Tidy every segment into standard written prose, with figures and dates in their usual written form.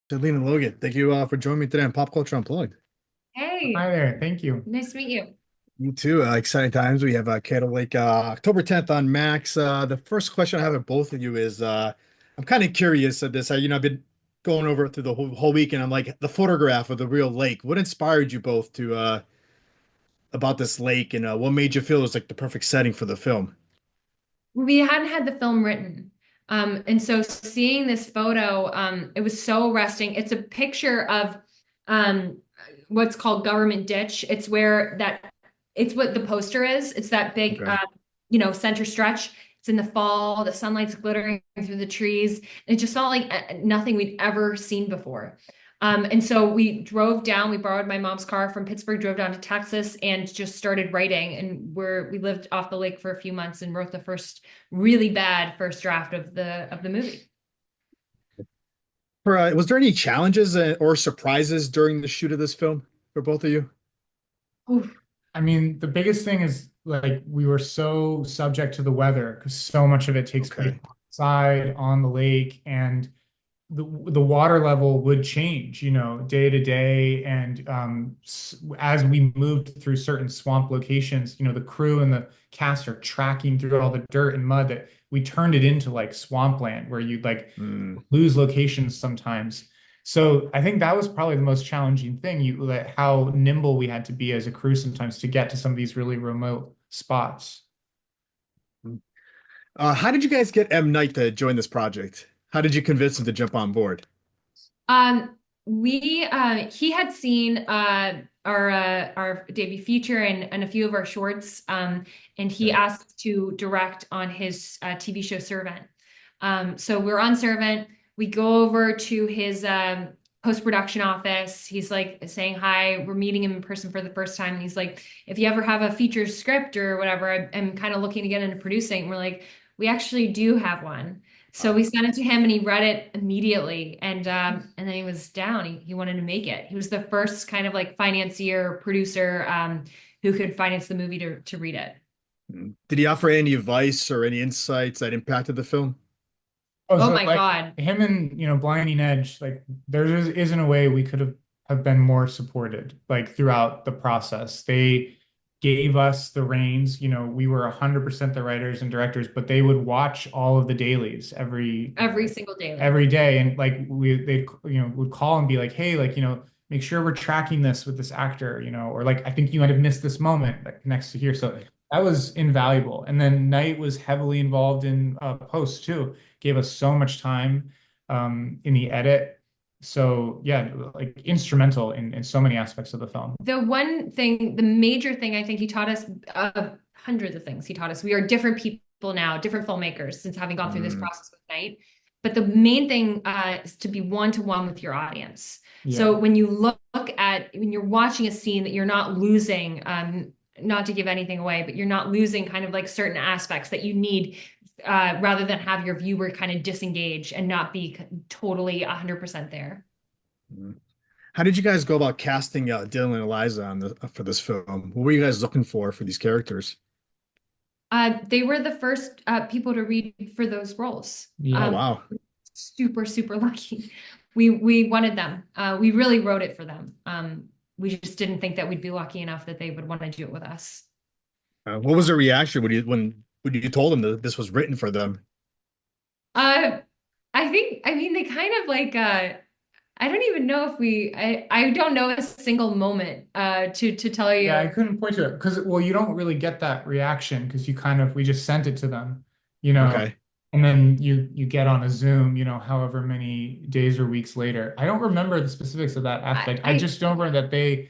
Celine and Logan, thank you for joining me today on Pop Culture Unplugged. Hi Hey, there. Thank you. nice to meet you. You too. Exciting times. We have Caddo Lake October 10th on Max. The first question I have of both of you is I'm kind of curious of this. I've been going over it through the whole week, and I'm like, the photograph of the real lake. What inspired you both to about this lake, and what made you feel it was like the perfect setting for the film? We hadn't had the film written. And so seeing this photo, it was so arresting. It's a picture of um, what's called government ditch. It's what the poster is. It's that big, Okay. center stretch. It's in the fall, the sunlight's glittering through the trees. It just felt like nothing we'd ever seen before. And so we drove down, we borrowed my mom's car from Pittsburgh, drove down to Texas and just started writing. And we lived off the lake for a few months and wrote the first really bad first draft of the movie. Was there any challenges or surprises during the shoot of this film for both of you? Oof. I mean, the biggest thing is like we were so subject to the weather because so much of it takes place Okay. outside on the lake, and the water level would change, day to day. And as we moved through certain swamp locations, the crew and the cast are tracking through all the dirt and mud that we turned it into like swampland where you'd like Hmm. lose locations sometimes. So I think that was probably the most challenging thing, like how nimble we had to be as a crew sometimes to get to some of these really remote spots. How did you guys get M. Night to join this project? How did you convince him to jump on board? Um, he had seen our debut feature and a few of our shorts, and he Okay. asked to direct on his TV show Servant. So we're on Servant. We go over to his post-production office. He's like saying hi. We're meeting him in person for the first time. And he's like, if you ever have a feature script or whatever, I'm kind of looking to get into producing. And we're like, we actually do have one. So Wow. we sent it to him and he read it immediately. And then he was down. He wanted to make it. He was the first kind of like financier, producer, who could finance the movie to read it. Did he offer any advice or any insights that impacted the film? Oh, Oh so my like God. him and Blinding Edge, like isn't a way we could have been more supported like throughout the process. They gave us the reins. We were 100% the writers and directors, but they would watch all of the dailies Every single daily. every day, and like they would call and be like, hey, like make sure we're tracking this with this actor, or like I think you might have missed this moment like next to here. So Right. that was invaluable. And then Knight was heavily involved in post too, gave us so much time in the edit. So yeah, like instrumental in so many aspects of the film. The major thing I think he taught us, hundreds of things he taught us. We are different people now, different filmmakers since having gone through this Mm, process with Night. But the main thing is to be one-to-one with your audience. So Yeah. when you're watching a scene that you're not losing, not to give anything away, but you're not losing kind of like certain aspects that you need, rather than have your viewer kind of disengage and not be totally 100% there. mm. How did you guys go about casting Dylan and Eliza on for this film? What were you guys looking for these characters? They were the first people to read for those roles. Oh, Yeah. wow. Super, super lucky. We wanted them. We really wrote it for them. We just didn't think that we'd be lucky enough that they would want to do it with us. What was their reaction when you told them that this was written for them? Uh, I mean, they kind of like, I don't even know if I don't know a single moment, to tell Yeah, I you. couldn't point to it because, well, you don't really get that reaction because we just sent it to them, you know, Okay. and then you get on a Zoom, however many days or weeks later. I don't remember the specifics of that aspect. I I just know that they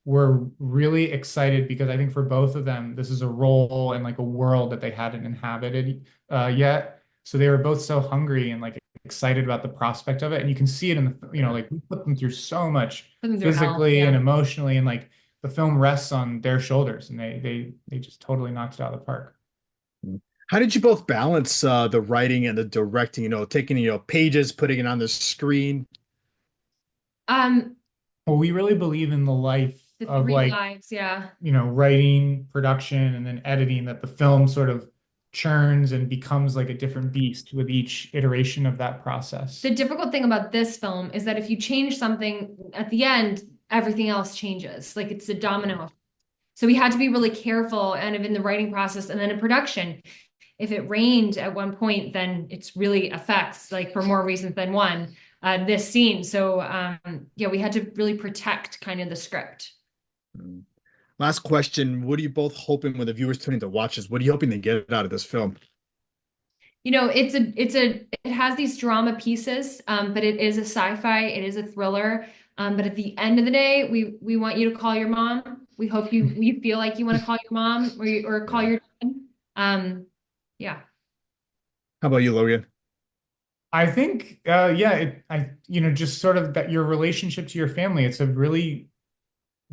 were really excited because I think for both of them, this is a role and like a world that they hadn't inhabited yet. So they were both so hungry and like excited about the prospect of it. And you can see it in the, Yeah. like we put them through so much put them through hell. physically and Yeah. emotionally, and like the film rests on their shoulders, and they just totally knocked it out of the park. How did you both balance the writing and the directing, taking, pages, putting it on the screen? Um, Well, we really believe in the life the of three like, lives. Yeah. writing, production, and then editing, that the film sort of churns and becomes like a different beast with each iteration of that process. The difficult thing about this film is that if you change something at the end, everything else changes. Like it's a domino effect. So we had to be really careful kind of in the writing process and then in production. If it rained at one point, then it's really affects, like for more reasons than one, this scene. So yeah, we had to really protect kind of the script. Mm. Last question. What are you both hoping when the viewers tuning to watch this? What are you hoping they get out of this film? You know, it has these drama pieces, but it is a sci-fi, it is a thriller. But at the end of the day, we want you to call your mom. We hope you feel like you want to call your mom or call Yeah. your dad. Yeah. How about you, Logan? I think, yeah, just sort of that your relationship to your family, it's a really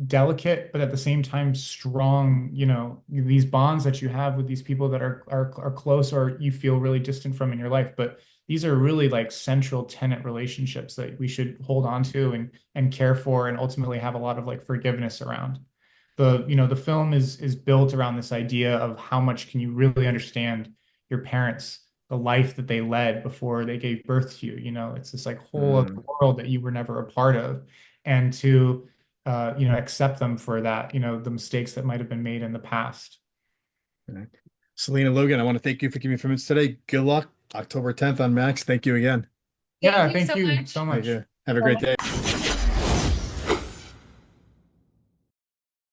delicate, but at the same time strong, these bonds that you have with these people that are close or you feel really distant from in your life. But these are really like central tenet relationships that we should hold on to and care for and ultimately have a lot of like forgiveness around. The film is built around this idea of how much can you really understand your parents, the life that they led before they gave birth to you. It's this like whole other Mm. world that you were never a part of. And to accept them for that, the mistakes that might have been made in the past. All right. Celine and Logan, I want to thank you for giving me a few minutes today. Good luck. October 10th on Max. Thank you again. Yeah, Thank you thank so you much. so Thank much. you. Have a great day.